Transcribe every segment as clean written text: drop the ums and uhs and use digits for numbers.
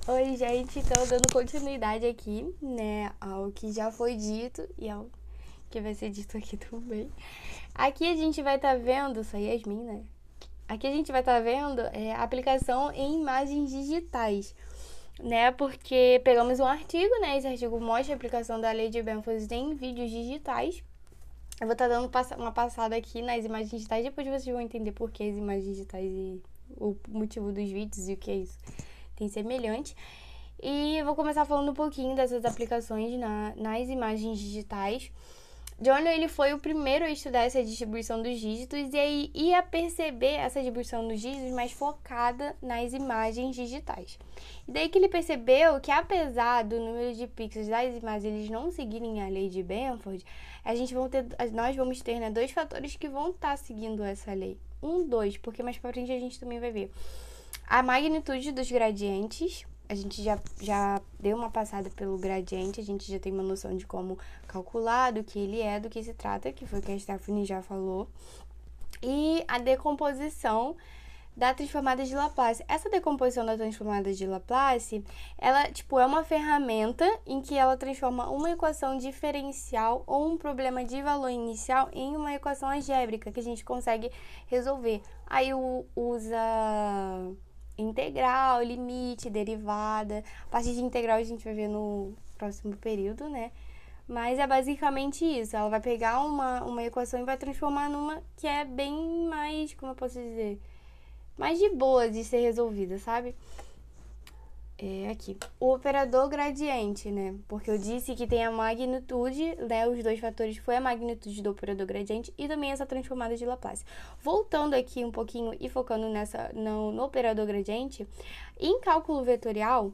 Oi, gente, então dando continuidade aqui, né, ao que já foi dito e ao que vai ser dito aqui também. Aqui a gente vai estar vendo, sou Yasmin, né? Aqui a gente vai estar vendo a aplicação em imagens digitais, né? Porque pegamos um artigo, né? Esse artigo mostra a aplicação da lei de Benford em vídeos digitais. Eu vou estar dando uma passada aqui nas imagens digitais, depois vocês vão entender por que as imagens digitais e o motivo dos vídeos e o que é isso. Tem semelhante. E eu vou começar falando um pouquinho dessas aplicações nas imagens digitais. John ele foi o primeiro a estudar essa distribuição dos dígitos e aí ia perceber essa distribuição dos dígitos mais focada nas imagens digitais. E daí que ele percebeu que apesar do número de pixels das imagens eles não seguirem a lei de Benford, nós vamos ter, né, dois fatores que vão estar seguindo essa lei. Dois, porque mais pra frente a gente também vai ver. A magnitude dos gradientes, a gente já deu uma passada pelo gradiente, a gente já tem uma noção de como calcular, do que ele é, do que se trata, que foi o que a Stephanie já falou. E a decomposição da transformada de Laplace. Essa decomposição da transformada de Laplace, ela, é uma ferramenta em que ela transforma uma equação diferencial ou um problema de valor inicial em uma equação algébrica que a gente consegue resolver. Aí usa integral, limite, derivada. A parte de integral a gente vai ver no próximo período, né? Mas é basicamente isso. Ela vai pegar uma equação e vai transformar numa que é bem mais, como eu posso dizer, mais de boa de ser resolvida, sabe? Aqui. O operador gradiente, né? Porque eu disse que tem a magnitude, né? Os dois fatores foi a magnitude do operador gradiente e também essa transformada de Laplace. Voltando aqui um pouquinho e focando no operador gradiente, em cálculo vetorial,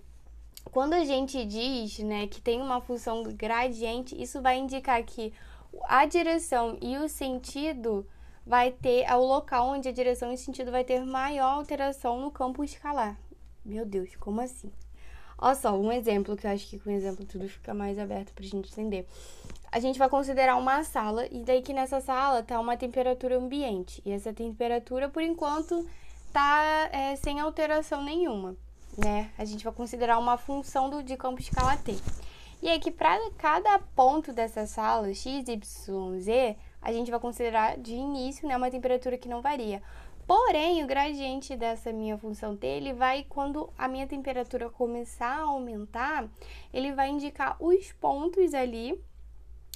quando a gente diz, né, que tem uma função gradiente, isso vai indicar que a direção e o sentido vai ter o local onde a direção e o sentido vai ter maior alteração no campo escalar. Meu Deus, como assim? Olha só, um exemplo, que eu acho que com exemplo tudo fica mais aberto pra gente entender. A gente vai considerar uma sala, e daí que nessa sala tá uma temperatura ambiente. E essa temperatura, por enquanto, tá sem alteração nenhuma, né? A gente vai considerar uma função de campo escalar T. E aí que para cada ponto dessa sala, x, y, z, a gente vai considerar de início, né, uma temperatura que não varia. Porém, o gradiente dessa minha função t, ele vai, quando a minha temperatura começar a aumentar, ele vai indicar os pontos ali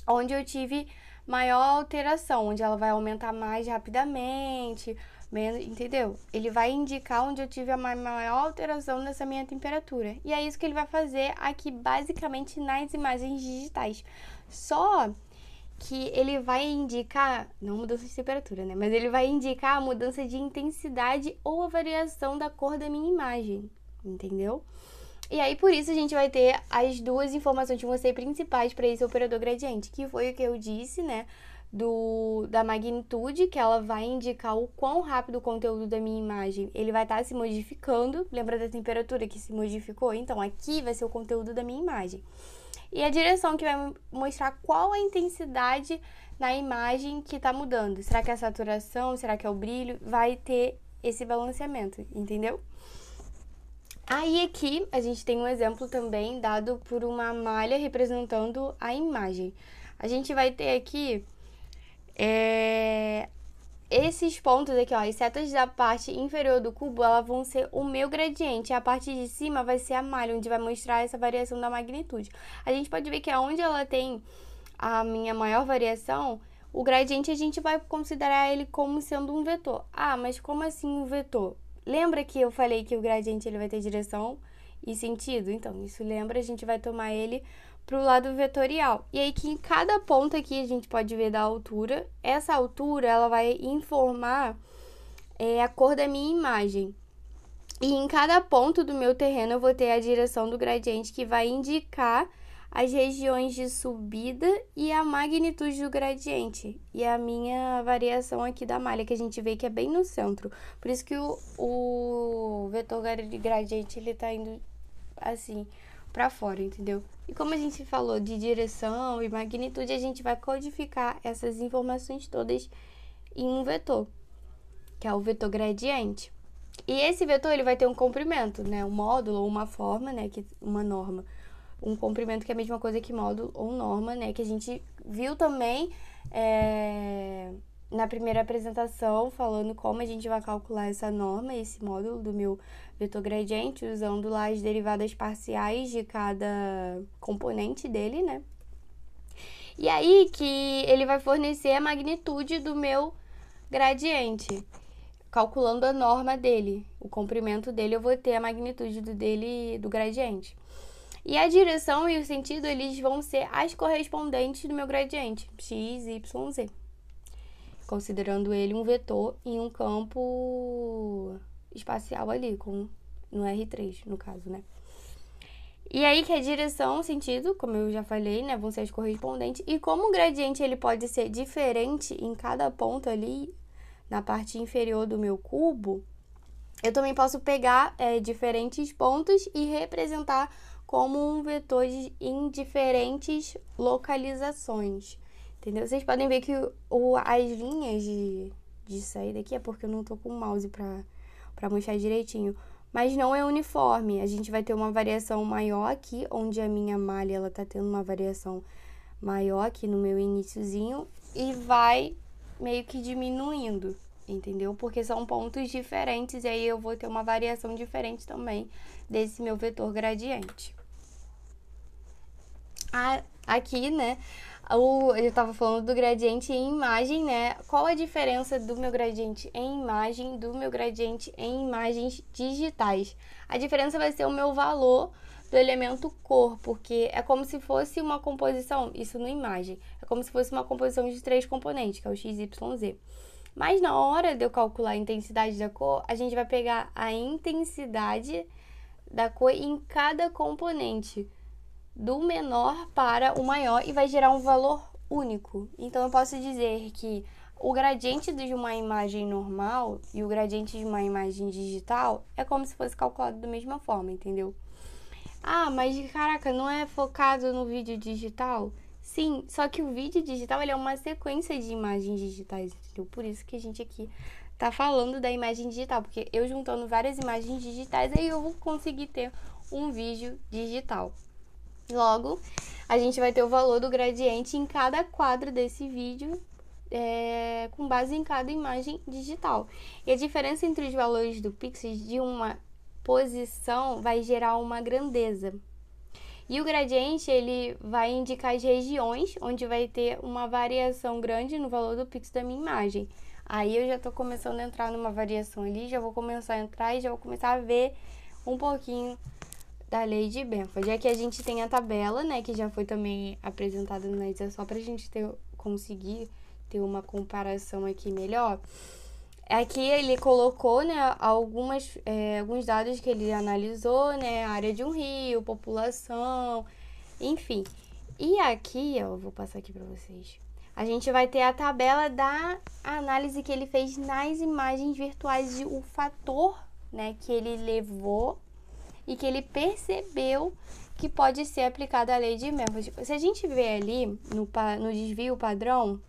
onde eu tive maior alteração, onde ela vai aumentar mais rapidamente, menos, entendeu? Ele vai indicar onde eu tive a maior alteração nessa minha temperatura. E é isso que ele vai fazer aqui, basicamente, nas imagens digitais. Só que ele vai indicar, não mudança de temperatura, né? Mas ele vai indicar a mudança de intensidade ou a variação da cor da minha imagem, entendeu? E aí, por isso, a gente vai ter as duas informações que vão ser principais para esse operador gradiente, que foi o que eu disse, né? Da magnitude, que ela vai indicar o quão rápido o conteúdo da minha imagem ele vai estar se modificando. Lembra da temperatura que se modificou? Então, aqui vai ser o conteúdo da minha imagem. E a direção, que vai mostrar qual a intensidade na imagem que está mudando. Será que é a saturação? Será que é o brilho? Vai ter esse balanceamento, entendeu? Aí aqui a gente tem um exemplo também dado por uma malha representando a imagem. A gente vai ter aqui esses pontos aqui, ó, as setas da parte inferior do cubo, elas vão ser o meu gradiente. A parte de cima vai ser a malha, onde vai mostrar essa variação da magnitude. A gente pode ver que onde ela tem a minha maior variação, o gradiente a gente vai considerar ele como sendo um vetor. Ah, mas como assim um vetor? Lembra que eu falei que o gradiente ele vai ter direção e sentido? Então, isso lembra, a gente vai tomar ele para o lado vetorial. E aí que em cada ponto aqui a gente pode ver da altura. Essa altura, ela vai informar a cor da minha imagem. E em cada ponto do meu terreno eu vou ter a direção do gradiente, que vai indicar as regiões de subida e a magnitude do gradiente. E a minha variação aqui da malha, que a gente vê que é bem no centro. Por isso que o vetor gradiente, ele tá indo assim para fora, entendeu? E como a gente falou de direção e magnitude, a gente vai codificar essas informações todas em um vetor, que é o vetor gradiente. E esse vetor, ele vai ter um comprimento, né? Um módulo ou uma forma, né? Uma norma. Um comprimento que é a mesma coisa que módulo ou norma, né? Que a gente viu também na primeira apresentação, falando como a gente vai calcular essa norma, esse módulo do meu vetor gradiente, usando lá as derivadas parciais de cada componente dele, né? E aí que ele vai fornecer a magnitude do meu gradiente. Calculando a norma dele, o comprimento dele, eu vou ter a magnitude do gradiente. E a direção e o sentido, eles vão ser as correspondentes do meu gradiente, x, y, z. Considerando ele um vetor em um campo espacial ali, no R3, no caso, né? E aí que a direção, o sentido, como eu já falei, né, vão ser as correspondentes. E como o gradiente ele pode ser diferente em cada ponto ali, na parte inferior do meu cubo, eu também posso pegar diferentes pontos e representar como um vetor em diferentes localizações, entendeu? Vocês podem ver que as linhas de saída aqui é porque eu não tô com o mouse para mostrar direitinho, mas não é uniforme. A gente vai ter uma variação maior aqui, onde a minha malha ela tá tendo uma variação maior aqui no meu iniciozinho e vai meio que diminuindo, entendeu? Porque são pontos diferentes e aí eu vou ter uma variação diferente também desse meu vetor gradiente. Aqui, né, eu estava falando do gradiente em imagem, né? Qual a diferença do meu gradiente em imagem do meu gradiente em imagens digitais? A diferença vai ser o meu valor do elemento cor, porque é como se fosse uma composição, isso na imagem, é como se fosse uma composição de 3 componentes, que é o x, y, z. Mas na hora de eu calcular a intensidade da cor, a gente vai pegar a intensidade da cor em cada componente, do menor para o maior, e vai gerar um valor único. Então eu posso dizer que o gradiente de uma imagem normal e o gradiente de uma imagem digital é como se fosse calculado da mesma forma, entendeu? Ah, mas caraca, não é focado no vídeo digital? Sim, só que o vídeo digital ele é uma sequência de imagens digitais, entendeu? Por isso que a gente aqui tá falando da imagem digital, porque eu juntando várias imagens digitais, aí eu vou conseguir ter um vídeo digital. Logo, a gente vai ter o valor do gradiente em cada quadro desse vídeo, com base em cada imagem digital. E a diferença entre os valores do pixels de uma posição vai gerar uma grandeza. E o gradiente, ele vai indicar as regiões onde vai ter uma variação grande no valor do pixel da minha imagem. Aí eu já estou começando a entrar numa variação ali, já vou começar a entrar e já vou começar a ver um pouquinho da lei de Benford. Já que a gente tem a tabela, né, que já foi também apresentada no Laser, só para a gente conseguir ter uma comparação aqui melhor. Aqui ele colocou, né, alguns dados que ele analisou, né, área de um rio, população, enfim. E aqui, ó, eu vou passar aqui para vocês. A gente vai ter a tabela da análise que ele fez nas imagens virtuais de o fator, né, que ele levou e que ele percebeu que pode ser aplicada a lei de Benford. Se a gente ver ali no desvio padrão,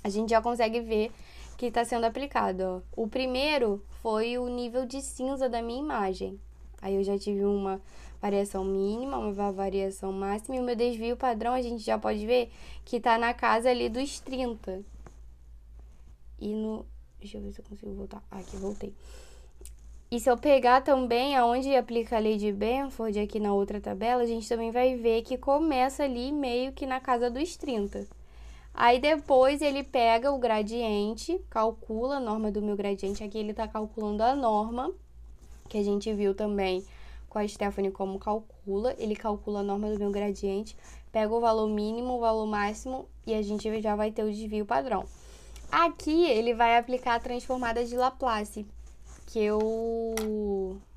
a gente já consegue ver que está sendo aplicado, ó. O primeiro foi o nível de cinza da minha imagem. Aí eu já tive uma variação mínima, uma variação máxima, e o meu desvio padrão a gente já pode ver que está na casa ali dos 30. E deixa eu ver se eu consigo voltar. Aqui, voltei. E se eu pegar também aonde aplica a lei de Benford, aqui na outra tabela, a gente também vai ver que começa ali meio que na casa dos 30. Aí depois ele pega o gradiente, calcula a norma do meu gradiente. Aqui ele está calculando a norma, que a gente viu também com a Stephanie como calcula. Ele calcula a norma do meu gradiente, pega o valor mínimo, o valor máximo e a gente já vai ter o desvio padrão. Aqui ele vai aplicar a transformada de Laplace, que eu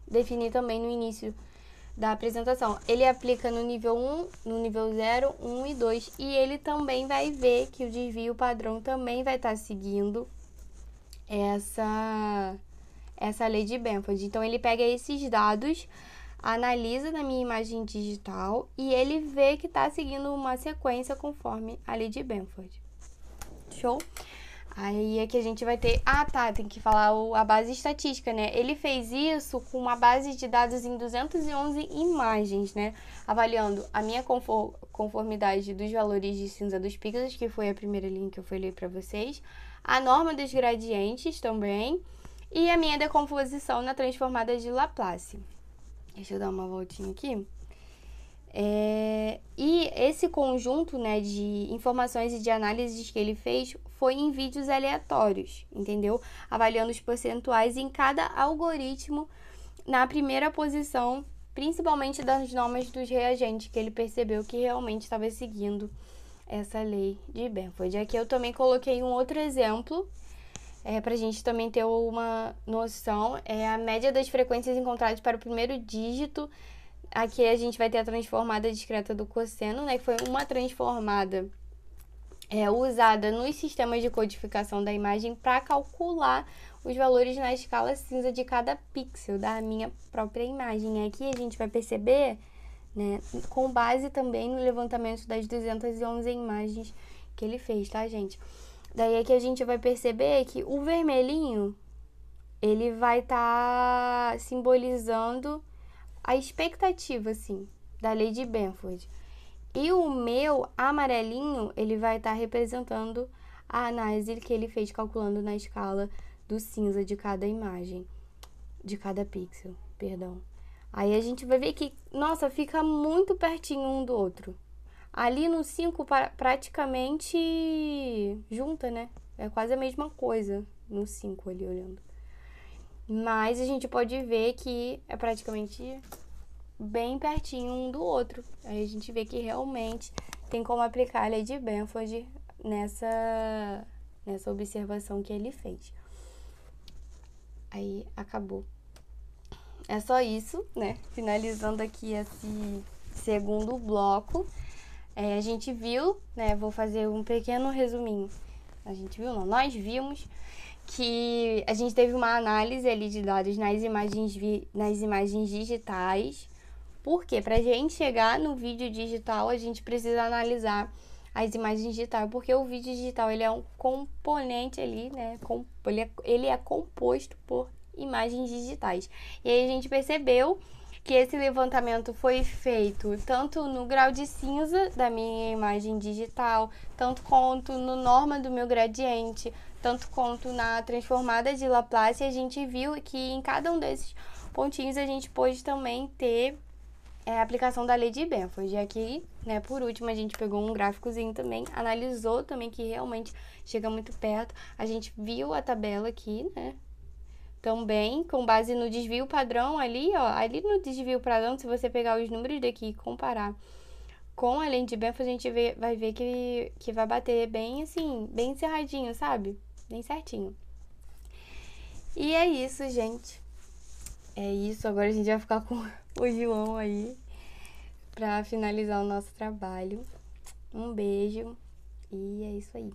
defini também no início da apresentação. Ele aplica no nível 1, no nível 0, 1 e 2. E ele também vai ver que o desvio padrão também vai estar seguindo essa lei de Benford. Então, ele pega esses dados, analisa na minha imagem digital e ele vê que está seguindo uma sequência conforme a lei de Benford. Show? Aí é que a gente vai ter... Ah, tá, tem que falar a base estatística, né? Ele fez isso com uma base de dados em 211 imagens, né? Avaliando a minha conformidade dos valores de cinza dos pixels, que foi a primeira linha que eu fui ler para vocês, a norma dos gradientes também, e a minha decomposição na transformada de Laplace. Deixa eu dar uma voltinha aqui. E esse conjunto, né, de informações e de análises que ele fez foi em vídeos aleatórios, entendeu? Avaliando os percentuais em cada algoritmo na primeira posição, principalmente das normas dos reagentes, que ele percebeu que realmente estava seguindo essa lei de Benford. Aqui eu também coloquei um outro exemplo, para a gente também ter uma noção, é a média das frequências encontradas para o primeiro dígito. Aqui a gente vai ter a transformada discreta do cosseno, né? Que foi uma transformada usada nos sistemas de codificação da imagem para calcular os valores na escala cinza de cada pixel da minha própria imagem. Aqui a gente vai perceber, né, com base também no levantamento das 211 imagens que ele fez, tá, gente? Daí aqui a gente vai perceber que o vermelhinho, ele vai estar simbolizando a expectativa, assim, da lei de Benford. E o meu amarelinho, ele vai estar representando a análise que ele fez calculando na escala do cinza de cada imagem, de cada pixel, perdão. Aí a gente vai ver que, nossa, fica muito pertinho um do outro. Ali no 5 praticamente junta, né? É quase a mesma coisa no 5 ali olhando. Mas a gente pode ver que é praticamente bem pertinho um do outro. Aí a gente vê que realmente tem como aplicar a lei de Benford nessa observação que ele fez. Aí acabou. É só isso, né? Finalizando aqui esse segundo bloco. A gente viu, né? Vou fazer um pequeno resuminho. A gente viu, não, nós vimos que a gente teve uma análise ali de dados nas imagens digitais. Porque para a gente chegar no vídeo digital, a gente precisa analisar as imagens digitais, porque o vídeo digital ele é um componente ali, né? Ele é composto por imagens digitais. E aí a gente percebeu que esse levantamento foi feito tanto no grau de cinza da minha imagem digital, tanto quanto no norma do meu gradiente, tanto quanto na transformada de Laplace. A gente viu que em cada um desses pontinhos a gente pôde também ter a aplicação da lei de Benford. E aqui, né, por último, a gente pegou um gráficozinho também, analisou também que realmente chega muito perto. A gente viu a tabela aqui, né, também com base no desvio padrão ali, ó. Ali no desvio padrão, se você pegar os números daqui e comparar com a lei de Benford, a gente vai ver que vai bater bem assim, bem encerradinho, sabe? Bem certinho. E é isso, gente. É isso, agora a gente vai ficar com o João aí para finalizar o nosso trabalho. Um beijo e é isso aí.